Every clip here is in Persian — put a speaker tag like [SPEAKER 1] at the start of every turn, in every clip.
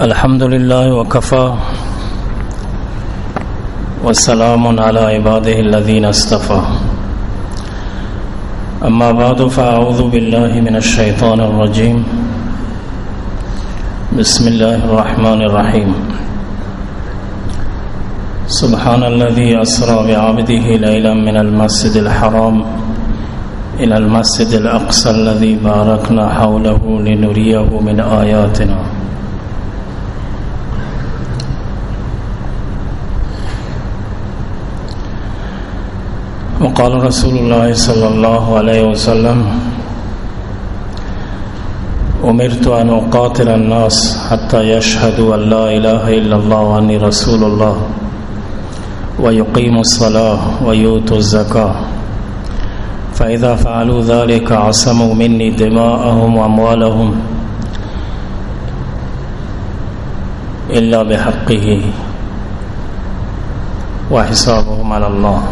[SPEAKER 1] الحمد لله وكفى والسلام على عباده الذين اصطفى أما بعد فأعوذ بالله من الشيطان الرجيم بسم الله الرحمن الرحيم سبحان الذي أسرى بعبده ليلا من المسجد الحرام إلى المسجد الأقصى الذي باركنا حوله لنريه من آياتنا وقال رسول الله صلى الله عليه وسلم أمرت أن أقاتل الناس حتى يشهدوا أن لا إله إلا الله وأني رسول الله ويقيموا الصلاة ويؤتوا الزكاة فإذا فعلوا ذلك عصموا مني دماءهم وأموالهم إلا بحقه وحسابهم على الله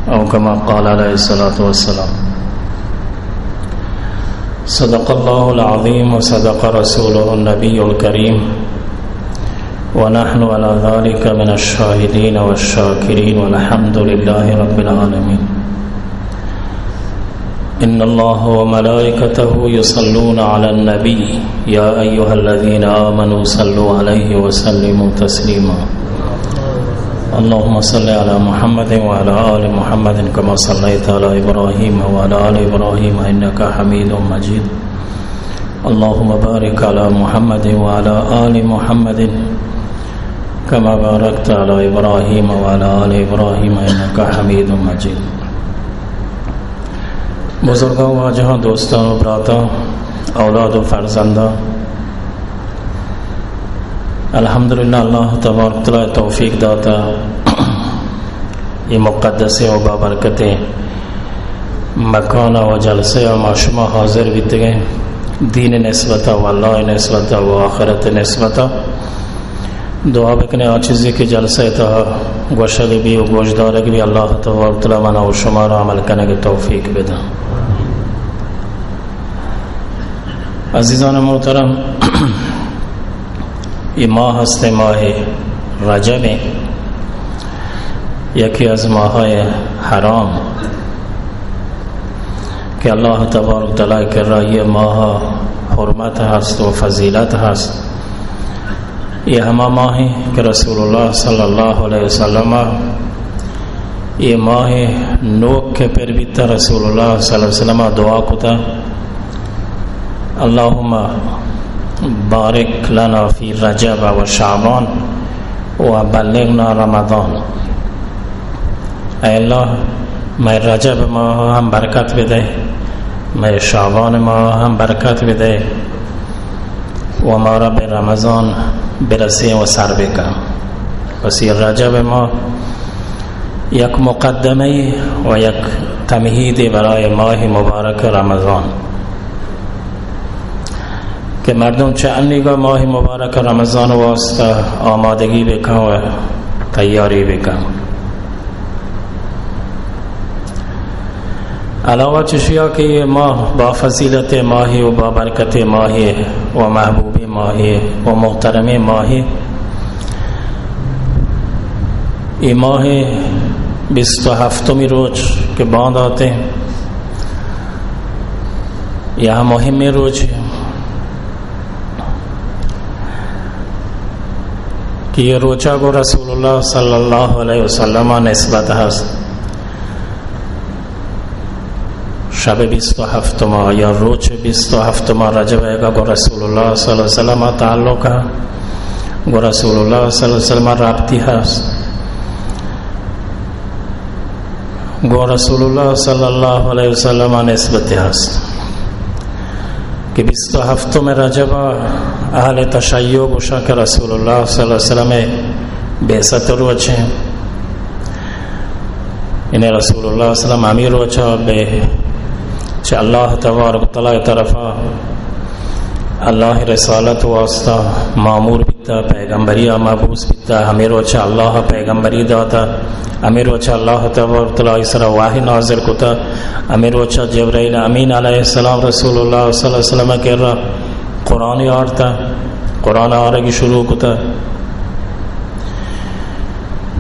[SPEAKER 1] أو كما قال عليه الصلاة والسلام صدق الله العظيم وصدق رسوله النبي الكريم ونحن على ذلك من الشاهدين والشاكرين والحمد لله رب العالمين إن الله وملائكته يصلون على النبي يا أيها الذين آمنوا صلوا عليه وسلموا تسليما اللهم صل على محمد وعلى آل محمد كما صليت على إبراهيم وعلى آل إبراهيم إنك حميد مجيد اللهم بارك على محمد وعلى آل محمد كما باركت على إبراهيم وعلى آل إبراهيم إنك حميد مجيد بزرگاں واجہاں دوستاں و براتاں اولاد و فرزنداں الحمدللہ اللہ تبارک تعالی توفیق داتا یہ مقدس و بابرکت مکان و جلسے و معشومہ حاضر بیتے گئے دین نسبتا و اللہ نسبتا و آخرت نسبتا دعا بکنے آچیزی کے جلسے تا گوشل بھی و گوشدارک بھی اللہ تبارک تعالی منا و شمار عمل کرنے کے توفیق بدا عزیزان محترم یہ ماہ ہست ماہ رجب یکی از ماہ حرام کہ اللہ تبارک تعالی کر رہا یہ ماہ حرمت ہست و فضیلت ہست یہ ہما ماہ کہ رسول اللہ صلی اللہ علیہ وسلم یہ ماہ نوک کے پر بیتا رسول اللہ صلی اللہ علیہ وسلم دعا کتا اللہم بارک لنا فی رجب و شعبان و بلغنا رمضان اے اللہ میں رجب ماہ ہم برکت بدے میں شعبان ماہ ہم برکت بدے و ہمارا بے رمضان برسے و سر بکا بس یہ رجب ماہ یک مقدمی و یک تمہید برای ماہ مبارک رمضان کہ مردم چعنی کا ماہ مبارک رمضان واسطہ آمادگی بکن و تیاری بکن علاوہ چشیا کہ یہ ماہ با فضیلت ماہی و با برکت ماہی و محبوب ماہی و محترم ماہی یہ ماہ 27 روز کے بعد آتے ہیں یہاں مہم روز ہے کہ یہ روچہ کو رسول اللہ صلی اللہ علیہ وسلم نسبت ہے شب 27 یا روچ 27 رجب ہے گا کو رسول اللہ صلی اللہ علیہ وسلم تعلق ہے کو رسول اللہ صلی اللہ علیہ وسلم رابطی ہے کو رسول اللہ صلی اللہ علیہ وسلم نسبت ہے کہ 27 رجب اہل تشیع گوشا کہ رسول اللہ صلی اللہ علیہ وسلم بعثت روچ ہیں انہیں رسول اللہ صلی اللہ علیہ وسلم امیر روچا بے چھ اللہ تبارک تعالی طرفا اللہ رسالت واسطہ معمور بیتا پیغمبری مبعوث بیتا ہمیں روچا اللہ پیغمبری داتا ہمیں روچا اللہ تبارک تعالی اسرا واحد نازل کتا ہمیں روچا جبرائیل امین علیہ السلام رسول اللہ صلی اللہ علیہ وسلم کہہ رہا قرآن آرتا قرآن آرگی شروع کتا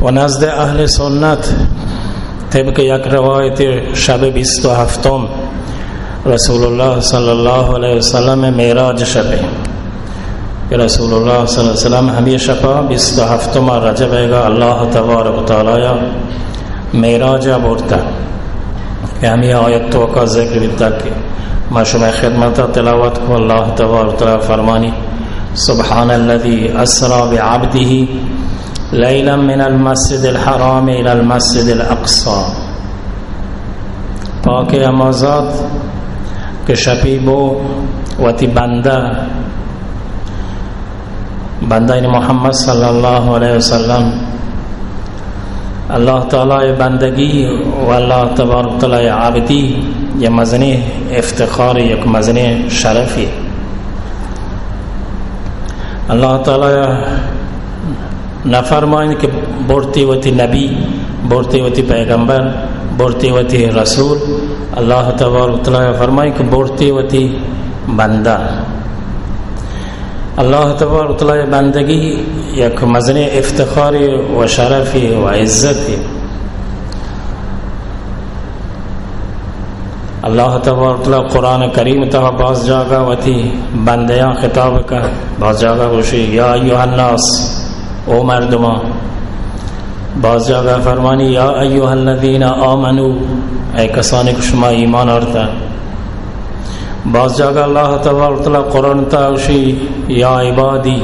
[SPEAKER 1] و نزد اهل سنت طبق یک روایت شب 27 رسول الله صلی الله علیه وسلم معراج شبه کہ رسول اللہ صلی اللہ علیہ وسلم ہمیشہ پا 27 رجب گا اللہ تبارک و تعالی معراج برتا کہ ہمیں آیت تو کا ذکر بیتا کہ ما شما خدمت تلاوت کو اللہ تبارک و تعالی فرمانی سبحان الذي اسرا بعبده لیلا من المسجد الحرام الى المسجد الاقصى پاک امازاد کہ شپیبو وتی بندہ بندہ محمد صلی اللہ علیہ وسلم اللہ تعالی بندگی و اللہ تبارک تعالی عابدی یہ مزنی افتخار یک مزنی شرفی اللہ تعالی نفرمائن کہ بورتی وتی نبی بورتی وتی پیغمبر بورتی وتی رسول اللہ تبارک تعالی فرمائن کہ بورتی وتی بندہ اللہ تبارک تعالی بندگی یک مزن افتخار و شرف و عزت اللہ تبارک تعالی قرآن کریم تا بعض جگہ وتی بندیاں خطاب کا بعض جگہ گوشی یا ایها الناس او مردمان بعض جگہ فرمانی یا ایها الذین آمنوا اے کسانی که شما ایمان آورده بعض جگہ اللہ تبارک تعالی قرآن تاوشی یا عبادی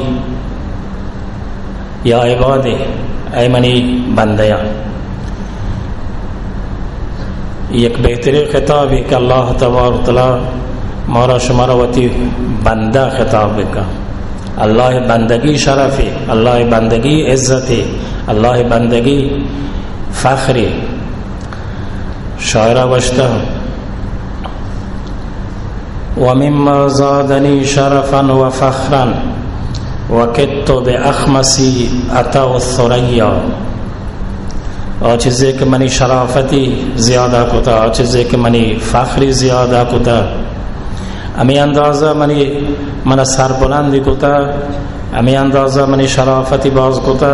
[SPEAKER 1] یا عبادی اے منی بندیاں ایک بہتری خطاب ہے کہ اللہ تبارک تعالی مارا شمارا وتی بندہ خطاب کا اللہ بندگی شرف ہے اللہ بندگی عزت ہے اللہ بندگی فخر ہے شاعرہ وشتہ ومما زادني شرفا وفخرا وكدت بأخمسي أتوا الثريا اور چیزیں کہ منی شرافتی زیادہ کتا اور چیزیں کہ منی فخری زیادہ کتا امی اندازہ من سر بلندی کتا امی اندازہ منی شرافتی باز کتا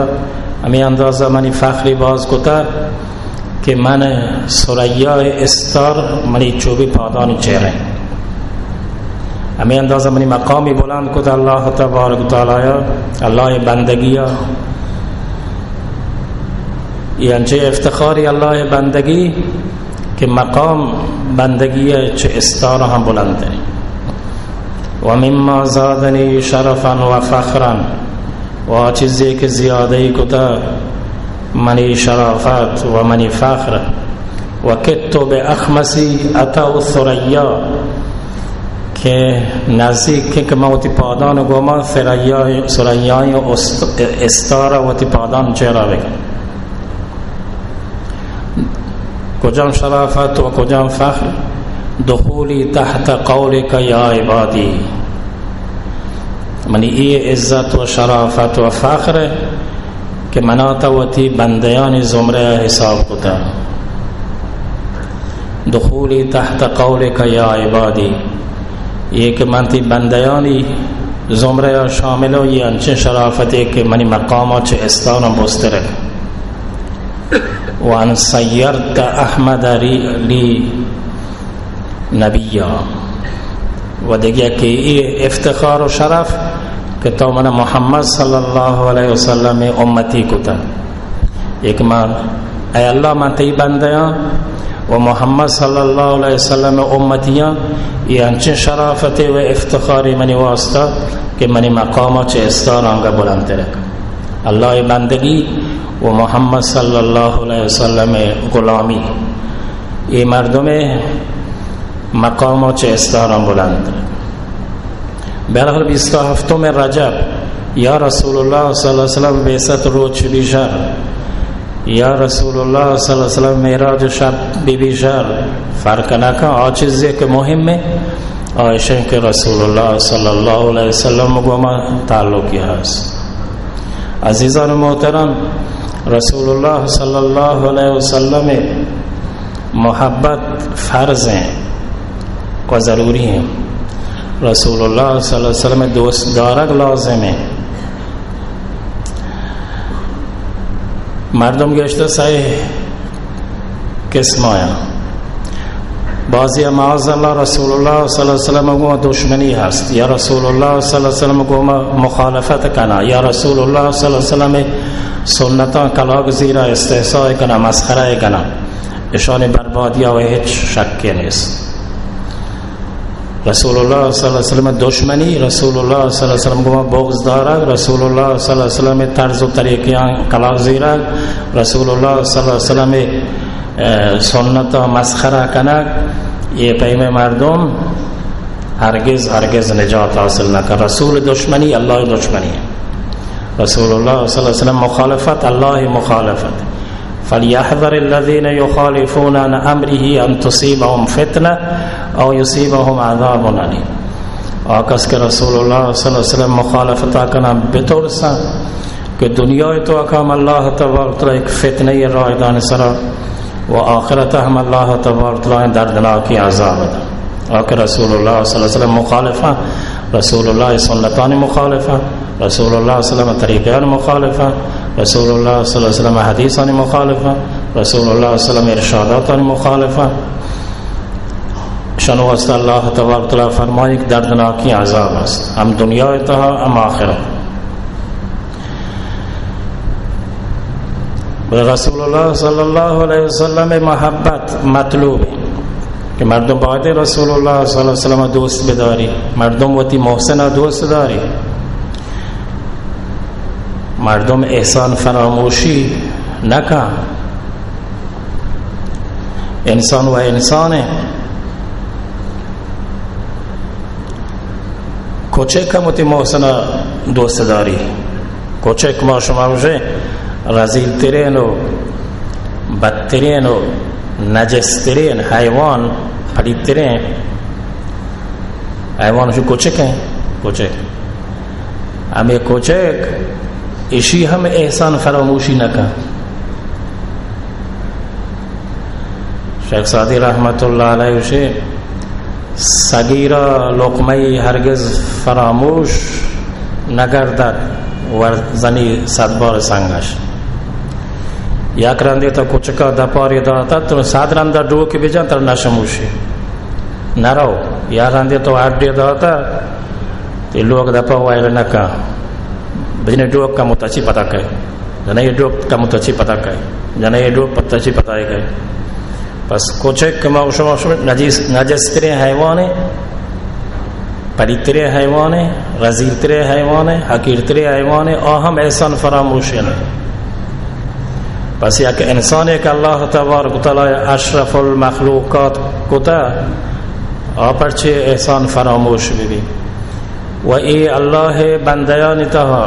[SPEAKER 1] امی اندازہ منی فخری باز کتا کہ من ثریا استار منی چوبی پادانی چہرے ہمیں اندازہ منی مقامی بلند کتا اللہ تبارک تعالی اللہ بندگی یہ انچے افتخاری اللہ بندگی کہ مقام بندگی چھ استارہ ہم بلند ہے ومما زادنی شرفا و فخرا و چیزی کہ زیادہی کتا منی شرافت و منی فخر و کتو بے اخمسی اتاو الثریا کہ نزدیک کہ موتی پادان گوما سریای استارا وتی پادان چهرا بگن کجام شرافت و کجام فخر دخولی تحت قولک یا عبادی منی ای عزت و شرافت و فخر کہ مناتا وتی بندیان زمرہ حساب کتا دخولی تحت قولک یا عبادی یہ کہ منتی بندیانی زمرہ شامل ہو یہ انچے شرافت ہے کہ منی مقامات چھ استانا مسترک وان سیرت احمد لی نبیا و دیگه کہ یہ افتخار و شرف کہ تو من محمد صلی اللہ علیہ وسلم امتی کتا ایک من اے اللہ من تی بندیاں و محمد صلی اللہ علیہ وسلم امتیاں یہ انچے شرافت و افتخاری منی واسطہ کہ منی مقامات چھ استارانگا بلند رکھ اللہ بندگی و محمد صلی اللہ علیہ وسلم غلامی یہ مردم مقامات چھ استاران بلند رکھ بہرحال 27 رجب یا رسول اللہ صلی اللہ علیہ وسلم بیست روچ بیشر یا رسول اللہ صلی اللہ علیہ وسلم معراج شب بی شر فرق نکن آچیزی که مهمه آیشن که رسول الله صلی الله علیه وسلم گوما تعلقی هست عزیزان محترم رسول الله صلی الله علیه وسلم محبت فرض ہیں و ضروری ہیں رسول الله صلی الله علیه وسلم دوست دارک لازمه. مردم گشته صحیح قسمایا، بعضی معاذ الله رسول الله صلی الله علیه وسلم گو دشمنی هست، یا رسول الله صلی الله علیه وسلم گو مخالفت کنه، یا رسول الله صلی الله علیه وسلم سنتا کلاگ زیرا استحصاء کنه، مسخره کنه، اشان بربادی و هیچ شکی نیست. رسول الله صلی الله علیه وسلم دشمنی، رسول الله صلی الله علیه وسلم گو بغض دارد، رسول الله صلی الله علیه وسلم طرز و طریقیان کلاگ زیرا، رسول الله صلی الله علیه وسلم سنتا مسخره کنه، یہ پیم مردم هرگز نجات حاصل نکن. رسول دشمنی الله دشمنی، رسول الله صلی الله علیه وسلم مخالفت الله مخالفت. فلیحذر الذین یخالفون عن امره ان تصیبهم فتنه او یصیبهم عذاب علیم. آکس که رسول الله صلی الله علیه وسلم مخالفت کنن بترسن که دنیای تو اکام الله تبارک و تعالی یک فتنه رایگان سرا و آخرت هم الله تبارک و تعالی دردناکی عذاب ده. آکه رسول الله صلی الله علیه وسلم مخالفه، رسول الله سنتان مخالفه، رسول الله صلی الله علیه وسلم طریقان مخالفه، رسول الله صلی الله علیه وسلم حدیثان مخالفه، رسول الله صلی الله علیه وسلم ارشاداتان مخالفه. شنو است الله تبارک و تعالی فرماید که دردناکی عذاب است، هم دنیای تا هم آخرت. رسول الله صلی الله علیه وسلم محبت مطلوبه که مردم باید رسول الله صلی الله علیه وسلم دوست بداری، مردم وقتی محسن دوست داری، مردم احسان فراموشی نکن. انسان و انسانه، کوچک هم وقتی محسن دوست داری، کوچک ما شما بشه رزیل ترین و بدترین و نجسترین حیوان، پلیدترین حیوانشو کوچک ہے، کوچک ہمیں کوچک اشی ہم احسان فراموشی نکن. شیخ سعدی رحمت اللہ علیہ وشی صغیرہ لقمه هرگز فراموش نگردد و زنی 100 بار سنگش. یک رنده تا کوچکا دپاری داتا تو 100 رنده دو که بجان تر نشموشی نرو. یا رنده تو 8 داتا تی لوگ دپا وائل نکا بجنے ڈوب کا متچی پتا کہے جنہیں یہ ڈوب کا متچی پتا کہے جنہیں یہ ڈوب پتچی پتائی کہے. پس کوچک که ما شما نجسترین حیوانه، پلیدترین حیوانه، رزیلترین حیوانه، حقیرترین حیوانه، آهم احسان فراموشی نه. پس یک انسانی که الله تبارک و تعالی اشرف المخلوقات کتا آپر چه احسان فراموش ببین. و ای الله بندیان تها،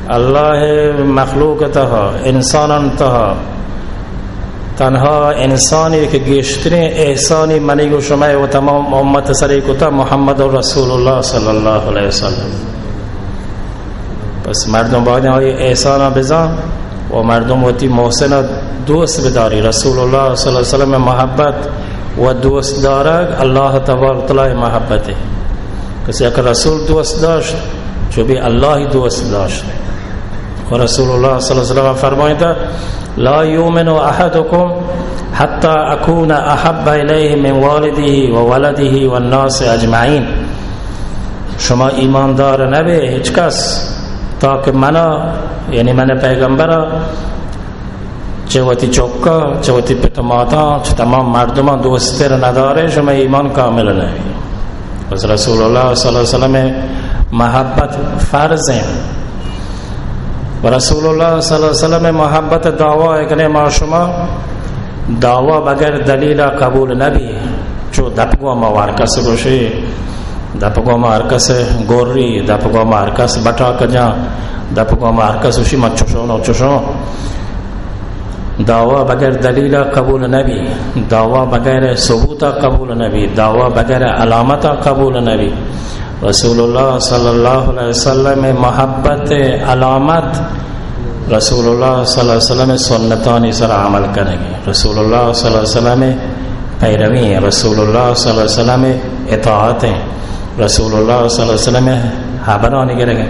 [SPEAKER 1] الله مخلوق تها، انسانان تها، تنها انسانی که گشترین احسانی منی و شما و تمام امت سری کتا محمد رسول الله صلی الله علیه وسلم. پس مردم باید های احسان بزن و مردم وقتی محسن دوست بداری. رسول الله صلی الله علیه وسلم محبت و دوست دارد، الله تبارک و تعالی محبته. کسی که رسول دوست داشت چو بی الله دوست داشت. و رسول الله صلی الله علیه وسلم فرمایده لا یؤمن احدکم حتی اکون احب الیه من والده و ولده و الناس اجمعین. شما ایماندار نبی هیچ کس تا که منا یعنی من پیغمبر چه وقتی چوکا چه وقتی پتماتا چه تمام مردمان دوستر نداره شما ایمان کامل نبی. پس رسول الله صلی الله علیه وسلم محبت فرض ہے. و رسول الله صلی الله علیه وسلم محبت دعوا کنه ما شما دعوا بغیر دلیل قبول نبی. چو دپگو ما وارکس گوشی، دپگو ما هرکس گوری، دپگو ما هرکس بٹا کجا، دپگو ما هرکس وشی ما چوشو دعوا بغیر دلیل قبول نبی، دعوا بغیر ثبوت قبول نبی، دعوا بغیر علامت قبول نبی. رسول الله صلی الله علیه وسلم محبت علامت رسول الله صلی الله علیه وسلم سنتانی سر عمل کنگی، رسول الله صلی الله علیه وسلم پیروی، رسول الله صلی الله علیه وسلم اطاعت. رسول الله صلی الله علیه وسلم حبرانی گرگه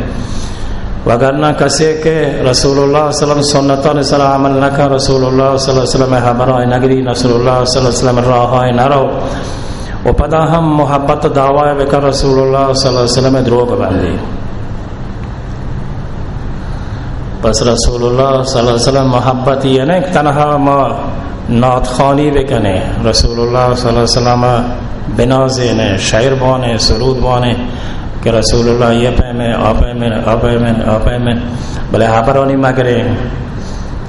[SPEAKER 1] وگرنه کسی که رسول الله صلی الله علیه وسلم سنتان سر عمل نکن، رسول الله صلی الله علیه وسلم حبرانی نگری، رسول الله صلی الله علیه وسلم راههای نرو و پدا هم محبت دعوای بکن رسول الله صلی الله علیه وسلم دروغ بندی. پس رسول الله صلی الله علیه وسلم محبتی یعنی که تنها ما نعتخوانی بکنه، رسول الله صلی الله علیه وسلم بنازینه، شعر بانه، سرود بانه که رسول الله یہ پیمه آپیمه بلے حبرانی مگره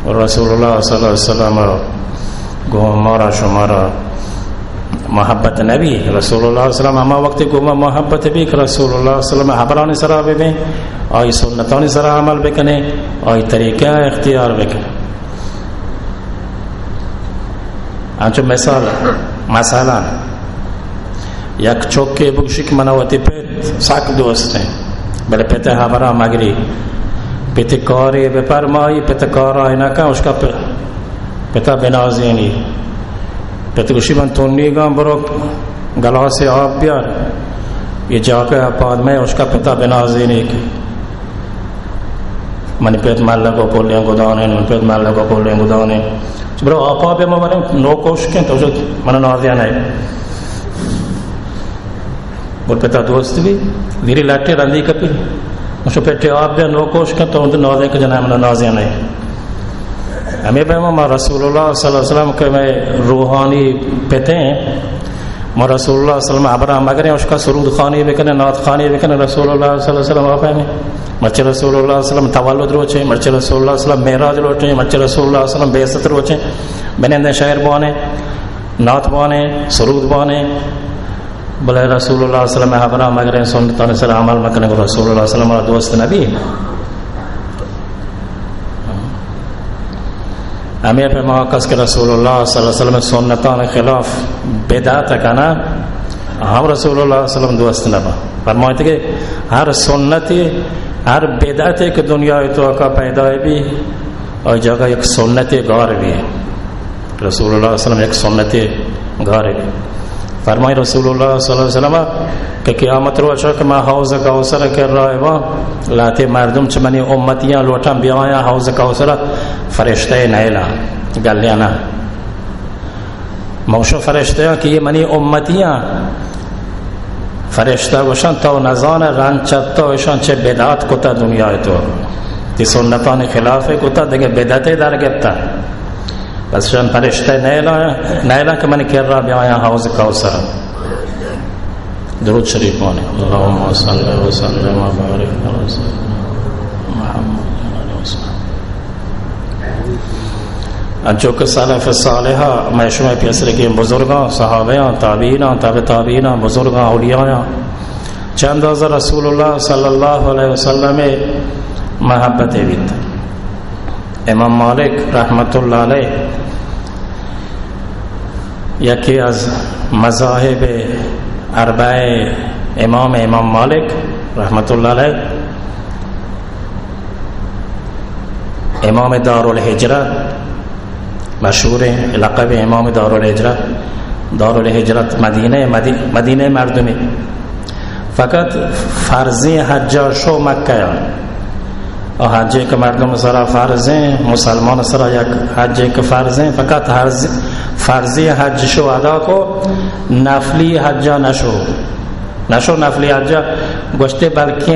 [SPEAKER 1] رسول الله صلی اللہ علیہ وسلم گو مارا شمارا محبت نبی رسول الله صلی اللہ علیہ وسلم اما وقتی گو محبت بھی کہ رسول الله صلی اللہ علیہ وسلم حبرانی سرا ببین آئی سنتانی سرا عمل بکنے آئی طریقہ اختیار بکنے. انچو مثلا یک چوکے بکشک مناوتی پیت ساک دوست ہیں بلے پیت حبرہ مگری پیت کاری بپرمائی پیت کارای نکا اس کا پیتا بنازینی پیت کشی من تونی گا برو گلاس آب بیار یہ جا کے اپاد میں اس کا پیتا بنازینی منی پیت مالا کو پولیں گدانے من پیت مالا کو پولیں گدانے برو آپا بے مبارم نو کوشکیں تو اسے من نازیاں ہے اور پیتا دوست بھی دیری لاٹے رندی کپی مجھے پیٹے آپ بھی نو کوش کر تو انہیں نوزے کے جنائے من نازیاں نہیں. ہمیں بہما ما رسول اللہ صلی اللہ علیہ وسلم کے میں روحانی پیتے ہیں ما رسول اللہ صلی اللہ علیہ وسلم عبرہ مگریں اس کا سرود خانی بکنے نعت خانی بکنے رسول اللہ صلی اللہ علیہ وسلم آپ ہیں مرچے رسول اللہ صلی اللہ علیہ وسلم تولد روچیں مرچے رسول اللہ صلی اللہ علیہ وسلم معراج روچیں مرچے رسول اللہ صلی اللہ علیہ وسلم بیست روچیں بنندے شاعر بوانے نعت بوانے سرود بوانے بلے رسول اللہ صلی اللہ علیہ وسلم حبرہ مگریں سنتان سر عمل مکنے رسول اللہ صلی اللہ علیہ وسلم دوست نبی. امیر پہ موقع کہ رسول اللہ صلی اللہ علیہ وسلم سنتان خلاف بدعت کنا ہم رسول اللہ صلی اللہ علیہ وسلم دوست نبا فرمائیتے کہ ہر سنتی ہر بدعت ایک دنیا تو کا پیدا بھی اور جگہ ایک سنتی غار بھی ہے. رسول اللہ صلی اللہ علیہ وسلم ایک سنتی غار بھی فرمائی رسول اللہ صلی اللہ علیہ وسلم کہ قیامت رو اچھا کہ میں حوض کوثر کر رہا ہے وہاں لاتے مردم چمنی امتیاں لوٹاں بیایا حوض کوثر فرشتے نیلا گلیانا موشو فرشتے کہ یہ منی امتیاں فرشتہ گوشن تو نزان رنچت تو اشان چه بدعات کتا دنیا تو تی سنتان خلاف کتا دیگه بدعت در گفتا بس شان فرشتہ نیلا کہ من کر رہا بیایا حوض کوثر. درود شریف پانے اللہم صلی وسلم و بارک علی سیدنا محمد. انچو کہ سلف صالحہ میں شما پیسرے کے بزرگاں صحابیاں تابعیناں تابع تابعیناں بزرگاں اولیاء چند ازر رسول اللہ صلی اللہ علیہ وسلم محبت بیت. امام مالک رحمت اللہ علیہ یکی از مذاہب اربع امام مالک رحمت اللہ علیہ امام دار الحجرہ مشہور لقب امام دار الحجرہ. دار الحجرت مدینہ مردمی فقط فرضی حجہ شو مکہ اور حجے کے مردم سرا فرض ہیں مسلمان سرا یک حجے کے فرض ہیں فقط فرضی حج شو ادا کو نفلی حجہ نشو نفلی حجہ گوشتے بلکہ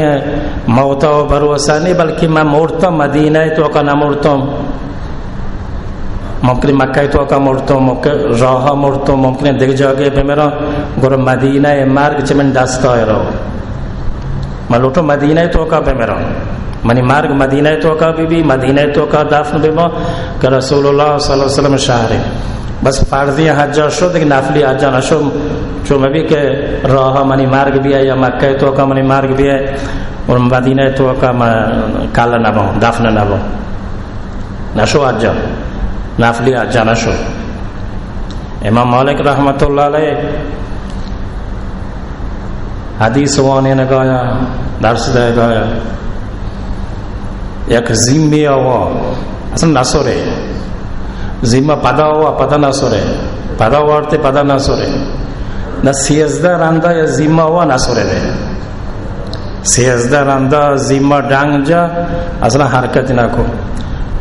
[SPEAKER 1] موتا و بروسہ نہیں بلکہ میں مورتا مدینہ تو کا نہ مورتا ممکن مکہ تو کا مورتا ممکن راہ مورتا ممکن دیکھ جاگے پہ میرا گور مدینہ مرگ چمن دستا ہے رہو میں لوٹو مدینہ تو کا پہ میرا منی مارگ مدینہ تو کا بھی مدینہ تو کا دفن بما کہ رسول اللہ صلی اللہ علیہ وسلم شہر بس فرضی حجہ شو دیکھ نافلی حجہ نشو چو میں بھی کہ راہ منی مارگ بھی ہے یا مکہ تو کا منی مارگ بھی ہے اور مدینہ تو کا کالا نبا دفن نبا نشو حجہ نافلی حجہ نشو. امام مالک رحمت اللہ علیہ حدیث وانے نگایا درس دے گایا یک زیمی ہوا اصلا نسوره زیما پدا ہوا پدا نسوره پدا وارته پدا نسوره نه 13 رنده یا زیما و نسوره 13 رنده زیما دنگ جا اصلا حرکتی نکن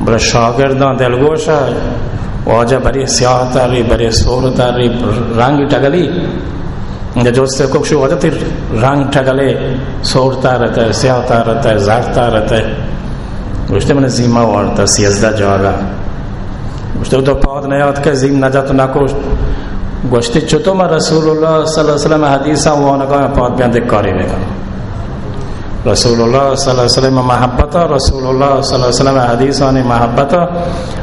[SPEAKER 1] برای شاگردان دلگوشا واجه برای سیاه تاری برای سور تاری رنگ ٹگلی جوستے کوکشو واجه تیر رنگ ٹگلے سورتا رہتا ہے سیاہتا رہتا ہے زرتا رہتا ہے گوشتے میں نے زیما وارتا 13 جاگا گوشتے تو پاد نیاد که زیم نجات نکوشت گوشتے چطور ما رسول الله صلی اللہ علیہ وسلم حدیثا وانگاه پاد بیانده کاری بکنم رسول الله صلی اللہ علیہ وسلم محبتا رسول الله صلی اللہ علیہ وسلم حدیثانی محبتا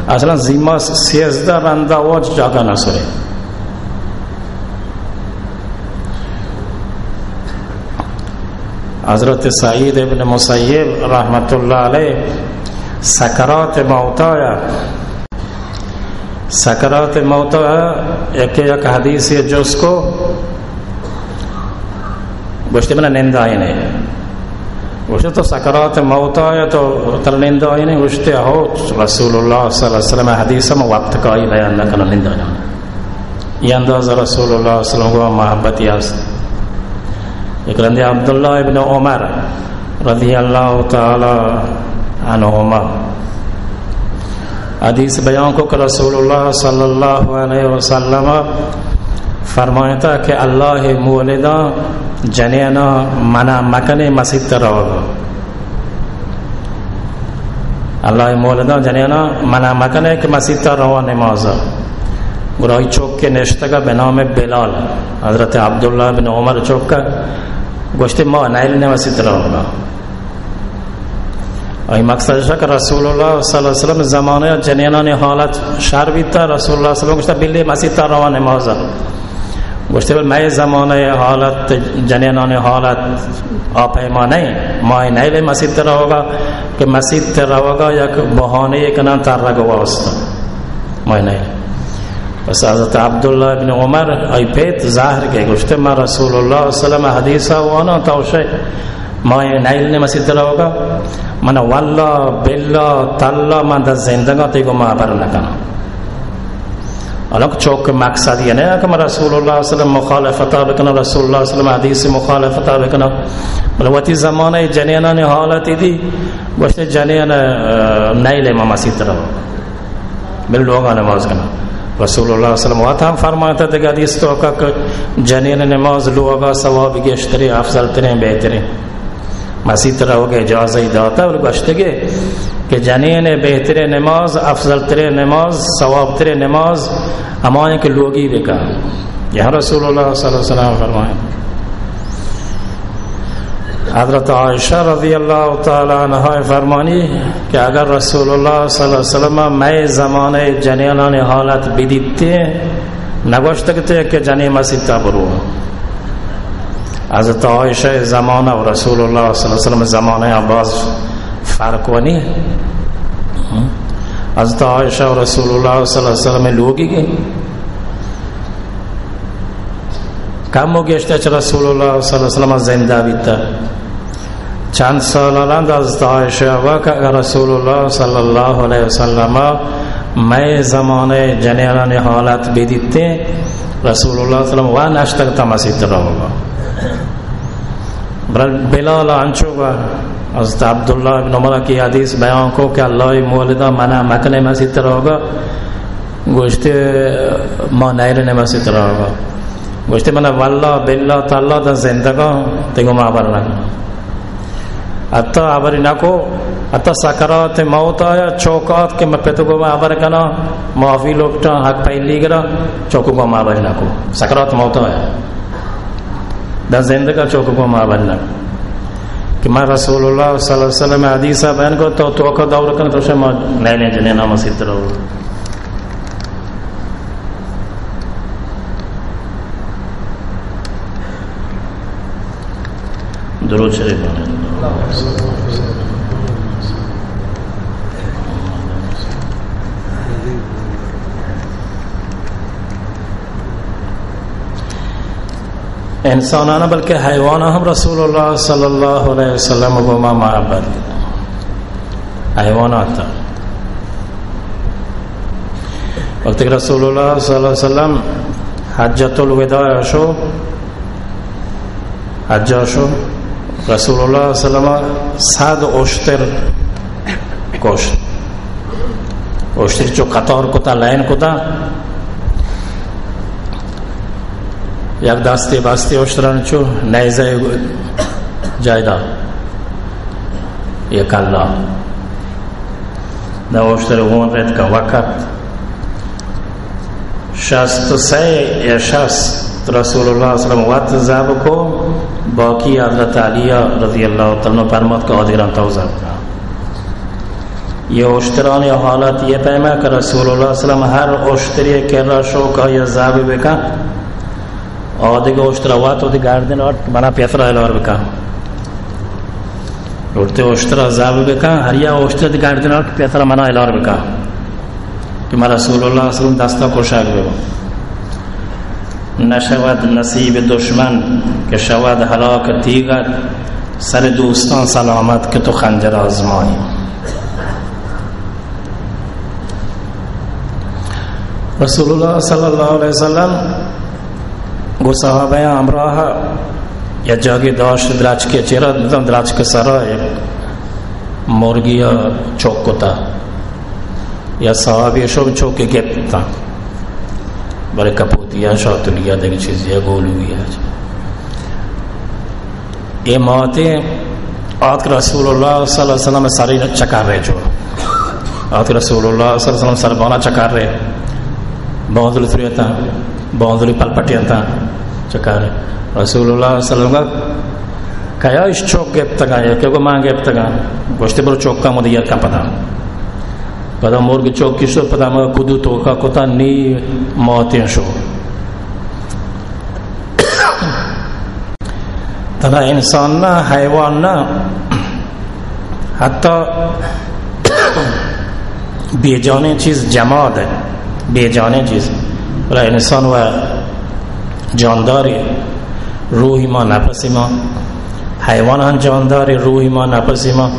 [SPEAKER 1] اصلا زیما 13 رنده واج جاگا نسوره حضرت سعید ابن مسیب رحمت اللہ علیہ سکرات موتا یک حدیثی جس کو گوشتے میں نیند آئی نہیں گوشتے تو سکرات موتا ہے تو تر نیند آئی نہیں گوشتے ہو رسول اللہ صلی اللہ علیہ وسلم حدیث میں وقت کا آئی بیان نہ کرنا نیند آئی یہ انداز رسول اللہ صلی اللہ علیہ وسلم محبتی است ایک رندی عبداللہ ابن عمر رضی اللہ تعالی عنہما حدیث بیان کو کہ رسول اللہ صلی اللہ علیہ وسلم فرمایا کہ اللہ مولدہ جنینا منع مکنے مسجد رہا اللہ مولدہ جنینا منع مکنے کہ مسجد رہا نمازا گراہی چوک کے نشتگا بنام بلال حضرت عبداللہ بن عمر چوک کا گوشتے ما نائل نے مسجد رہا اور مقصد ہے کہ رسول اللہ صلی اللہ علیہ وسلم زمانہ جنینان حالت شر بیتا رسول اللہ صلی اللہ علیہ وسلم گوشتے بلی مسجد رہا نمازا گوشتے بل میں زمانہ حالت جنینان حالت آپ ایما نہیں ماں نائل مسجد رہا کہ مسجد رہا یا بہانے ایک نام تر رگا واسطہ ماں نہیں بس حضرت عبداللہ ابن عمر ای پیت ظاہر کے گوشتے میں رسول اللہ صلی اللہ علیہ وسلم حدیثہ وانا توشے ما نائل نے مسجد رہا من واللہ باللہ تاللہ من دا زندگاں تیگو ما برنکنا الگ چوک مقصد یہ نہیں کہ میں رسول اللہ صلی اللہ علیہ وسلم مخالفتا بکنا رسول اللہ صلی اللہ علیہ وسلم حدیث مخالفتا بکنا بلوتی زمانہ جنینان حالتی دی گوشتے جنین نائل ما مسجد رہا بلوگا نماز کنا رسول اللہ صلی اللہ علیہ وسلم فرماتا تھا کہ حدیث تو کہ جنین نماز لوگا ثواب گشتری افضل ترین بہترین مسیح طرح ہوگا اجازہ داتا اور گشتے گے کہ جنین بہترین نماز افضل ترین نماز ثواب ترین نماز ہمائیں کہ لوگی بکا یہاں رسول اللہ صلی اللہ علیہ وسلم فرمائیں حضرت عائشہ رضی اللہ تعالی عنہ فرمانی کہ اگر رسول اللہ صلی اللہ علیہ وسلم میں زمانے جنینان حالت بدیتے نگوشت کہتے کہ جنین مسجد تا برو حضرت عائشہ زمانہ و رسول اللہ صلی اللہ علیہ وسلم زمانے باز فرق ونی حضرت عائشہ و رسول اللہ صلی اللہ علیہ وسلم لوگی گئی کم ہو گشتے چھ رسول اللہ صلی اللہ علیہ وسلم زندہ بیتا چند سال اند حضرت عائشہ وقت رسول اللہ صلی اللہ علیہ وسلم میں زمانے جنینان حالت بیدیتے رسول اللہ صلی اللہ علیہ وسلم و نشتگتا مسجد رہا بلال انچوگا حضرت عبداللہ بن عمر کی حدیث بیان کو کہ اللہ مولدہ منع مکنے مسجد رہا گوشتے ما نیرن مسجد رہا گوشتے منہ واللہ باللہ تعالیٰ دا زندگاں تیگو معبر لگا حتی عبری نکو حتی سکرات موت آیا چوکات کہ میں پیتو کو معبر کنا معافی لوگتا حق پہلی گرا چوکو کو معبر نکو سکرات موت آیا دا زندگاں چوکو کو معبر نکو کہ میں رسول اللہ صلی اللہ علیہ وسلم حدیثہ بیان کو تو توقع دور کرنے تو شما نئے جنینا مسجد رہو درود شریف انسانانا بلکہ حیوانا ہم رسول اللہ صلی اللہ علیہ وسلم کو ما محبت حیوانات تھا وقت کہ رسول اللہ صلی اللہ علیہ وسلم حجت الوداع شو حجا شو رسول الله صلی الله علیه و 100 اشتر کشت. اشتری چو قطار کتا لین کتا یک دستی بستی اشتران چو نیزه جایدا یک الله نه اشتر اون رد که وقت 63 یا 60 رسول الله صلی الله علیه و وقت زب کو باقی حضرت علی رضی الله تعالی عنہ فرمود که آدیران تو زب کا یہ اشتران یا حالت یہ پیما کہ رسول اللہ صلی اللہ علیہ وسلم ہر اشتری کرا شو کا یا زب بکا آدیگ اشتراوات و دی گاردن اور بنا پیسرا الار بکا لوٹتے اشترا زب بکا ہر یا اشتر دی گاردن اور پیسرا منا الار بکا کہ ما رسول اللہ صلی اللہ علیہ وسلم دستا کوشاک بگو نشود نصیب دشمن که شود هلاک تیغت سر دوستان سلامت که تو خنجر آزمایی. رسول الله صلی الله علیه وسلم گو صحابه امراه یا جاگی داشت درچ که چرا دیدم درچ که سرا مرگی یا چوک کتا یا صحابی شو چوک گپتا برای کپوتی یا شاتلیا دیگه چیزی یا گولوی یا یہ موتی آت رسول اللہ صلی اللہ علیہ وسلم ساری چکار رہے جو آت رسول اللہ صلی اللہ علیہ وسلم سر بانا چکار رہے باندھلی تریتا باندھلی پل پٹیتا چکار رہے رسول اللہ صلی اللہ علیہ وسلم کہا اس چوک گیپتا گا یا کیوں کو ماں گیپتا گا گوشتی برو چوک کا مدیت کا پتا پدا مرگ چوک کی شو پدا مگا کدو توکا کتا نی موتین شو تنها انسان نه حیوان نه حتی بیجانه چیز جماده بیجانه چیز ولی انسان و جانداری روحی ما نفسی ما حیوان هم جانداری روحی ما نفسی ما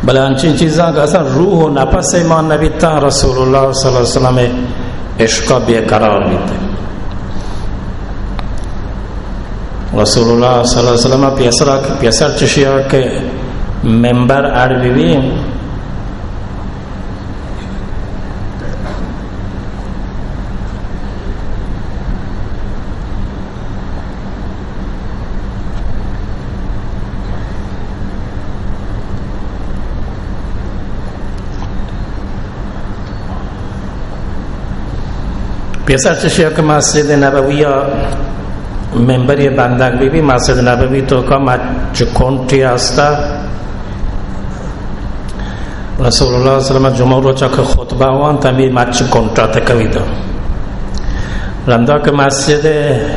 [SPEAKER 1] بله انچین چیزان که اصلا روح و نفس ما نبیتا رسول الله صلی اللہ علیہ وسلم عشقا بیقرار بیتا رسول الله صلی اللہ علیہ وسلم پیسر چشیا که منبر عربی بی پیسر چشیا که مسجد نبوی منبری بندگ بی مسجد نبوی تو که مچ کنٹی هستا رسول الله صلی اللہ علیہ وسلم جمعه رو چاک خطبه وان تمی مچ کنٹا تکوی دو رندا که مسجد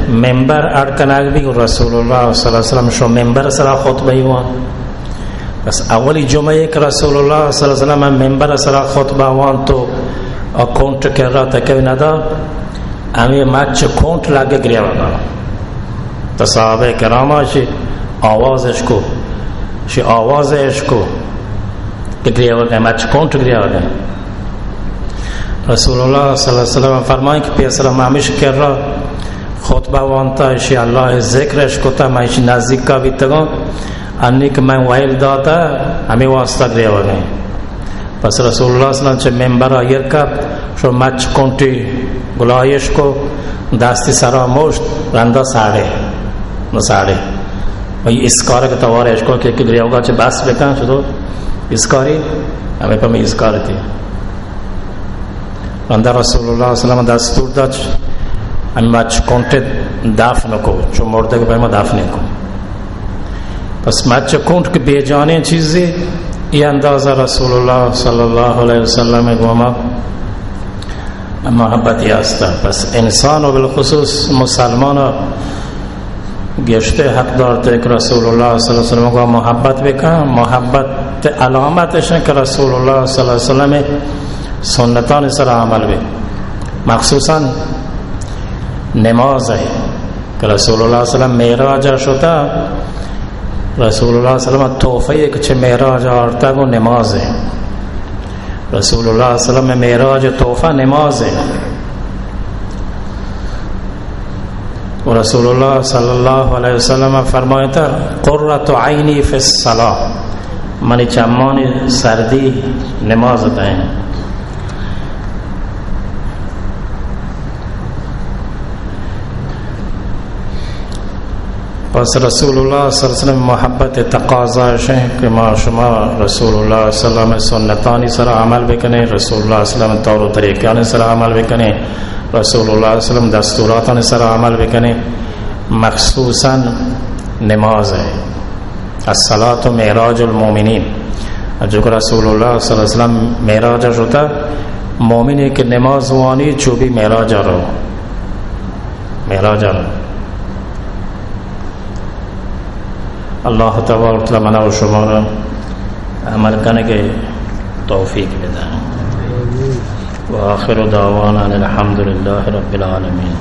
[SPEAKER 1] منبر ارکنگ بی رسول الله صلی اللہ علیہ وسلم شو منبر سرا خطبه وان بس اولی جمعه که رسول الله صلی اللہ علیہ وسلم منبر سرا خطبه وان تو کنٹ کر رہا تکوی ندا امی مچ کنٹ لگه گریه وگا تو صحابه کرام شی آوازش کو شی آوازش کو که گریه وگا مچ کنٹ گریه وگا رسول الله صلی اللہ علیہ وسلم فرمائیں کہ پیسر مامیش کر رہا خطبه وانتا شی اللہ ذکرش کتا مایش نزدیک کا بیتگا انی که من ویل داتا همی واسطه گریه وگا پس رسول الله صلی اللہ علیہ وسلم چه منبر آیر کب شو مچ کنٹی گلایش کو دستی سرا مشت رنده ساڑه و اسکاره که توارش کو که گریوگا چه بس بکن شدو اسکاری همه پا می اسکاره تی رنده رسول الله صلی اللہ علیہ وسلم دستور داد همی مچ کنٹ دفن کو چون مرده که باید دفن کو پس مچ کنٹ که بیجانه چیزی یہ اندازہ رسول اللہ صلی اللہ علیہ وسلم گوما محبت یاستا پس انسان و بالخصوص مسلمان گشته حق دارته که رسول الله صلی اللہ علیہ وسلم گوما محبت بکن محبت علامتش که رسول الله صلی اللہ علیہ وسلم سنتان سر عمل بکن مخصوصا نماز ہے که رسول الله صلی اللہ علیہ وسلم معراج شده رسول الله صلی اللہ علیہ وسلم توفیه که چه معراج آرتا و نمازه رسول الله صلی اللہ علیہ وسلم معراج توفه نمازه رسول الله صلی الله علیه وسلم فرمایتا قرۃ عینی فی الصلاة، من چمان سردی نماز دائیں. پس رسول الله صلی الله علیه وسلم محبت تقاضاش ہے کہ ما شما رسول الله صلی الله علیه وسلم سنتانی سر عمل بکنه، رسول الله صلی الله علیه وسلم طور و طریقان سر عمل بکنه، رسول الله صلی الله علیه وسلم دستوراتان سر عمل بکنه، مخصوصا نماز ہے. الصلاة معراج المؤمنین، جو کہ رسول الله صلی الله علیه وسلم معراج ہوتا مومنی کہ نماز وانی چوبی معراج رو معراج رو. اللہ تبارک و تعالی منا و شما را عمل کرنے کے توفیق بدے. و آخر دعوانا الحمدللہ رب العالمین.